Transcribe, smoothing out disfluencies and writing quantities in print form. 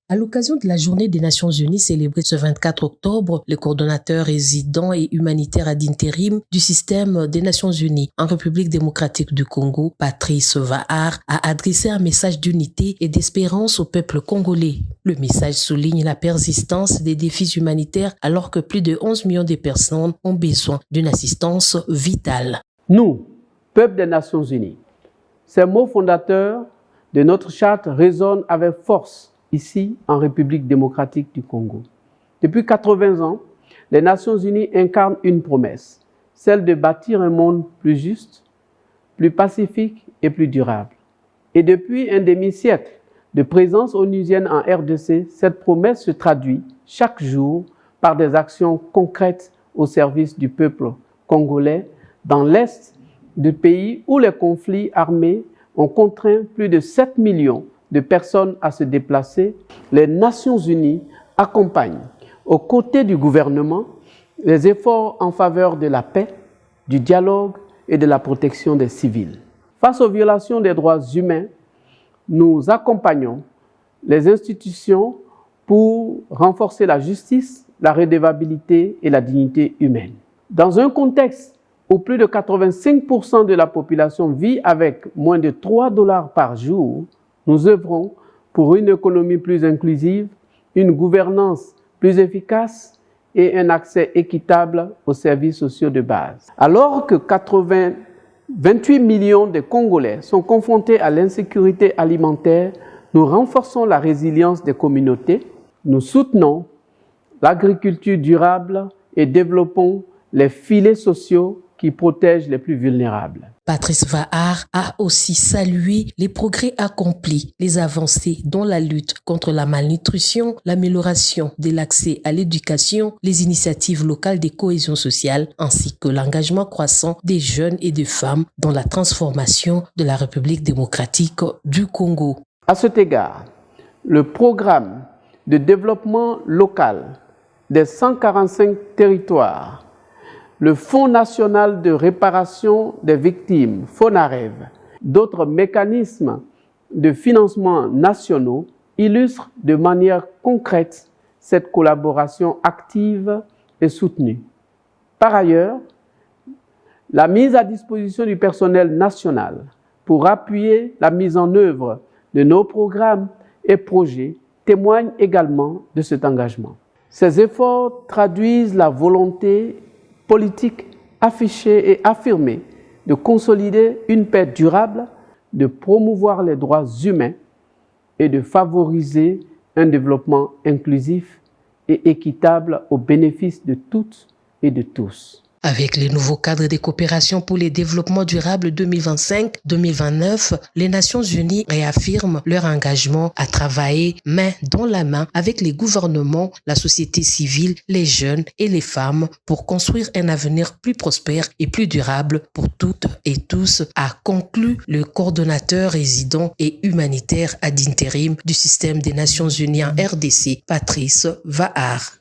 À l'occasion de la Journée des Nations Unies célébrée ce 24 octobre, le coordonnateur résident et humanitaire ad intérim du système des Nations Unies en République démocratique du Congo, Patrice Vahar, a adressé un message d'unité et d'espérance au peuple congolais. Le message souligne la persistance des défis humanitaires alors que plus de 11 millions de personnes ont besoin d'une assistance vitale. Nous, peuple des Nations Unies, ces mots fondateurs de notre charte résonnent avec force ici en République démocratique du Congo. Depuis 80 ans, les Nations Unies incarnent une promesse, celle de bâtir un monde plus juste, plus pacifique et plus durable. Et depuis un demi-siècle de présence onusienne en RDC, cette promesse se traduit chaque jour par des actions concrètes au service du peuple congolais dans l'est du pays où les conflits armés ont contraint plus de 7 millions de personnes à se déplacer. Les Nations Unies accompagnent, aux côtés du gouvernement, les efforts en faveur de la paix, du dialogue et de la protection des civils. Face aux violations des droits humains, nous accompagnons les institutions pour renforcer la justice, la redevabilité et la dignité humaine. Dans un contexte où plus de 85% de la population vit avec moins de $3 par jour, nous œuvrons pour une économie plus inclusive, une gouvernance plus efficace et un accès équitable aux services sociaux de base. Alors que 28 millions de Congolais sont confrontés à l'insécurité alimentaire, nous renforçons la résilience des communautés, nous soutenons l'agriculture durable et développons les filets sociaux qui protègent les plus vulnérables. Patrice Vahar a aussi salué les progrès accomplis, les avancées dans la lutte contre la malnutrition, l'amélioration de l'accès à l'éducation, les initiatives locales de cohésion sociale, ainsi que l'engagement croissant des jeunes et des femmes dans la transformation de la République démocratique du Congo. À cet égard, le programme de développement local des 145 territoires, le Fonds national de réparation des victimes, FONAREV, d'autres mécanismes de financement nationaux illustrent de manière concrète cette collaboration active et soutenue. Par ailleurs, la mise à disposition du personnel national pour appuyer la mise en œuvre de nos programmes et projets témoigne également de cet engagement. Ces efforts traduisent la volonté politique affichée et affirmée de consolider une paix durable, de promouvoir les droits humains et de favoriser un développement inclusif et équitable au bénéfice de toutes et de tous. Avec les nouveaux cadres de coopération pour le développement durable 2025-2029, les Nations Unies réaffirment leur engagement à travailler main dans la main avec les gouvernements, la société civile, les jeunes et les femmes pour construire un avenir plus prospère et plus durable pour toutes et tous, a conclu le coordonnateur résident et humanitaire ad intérim du système des Nations Unies en RDC, Patrice Vahar.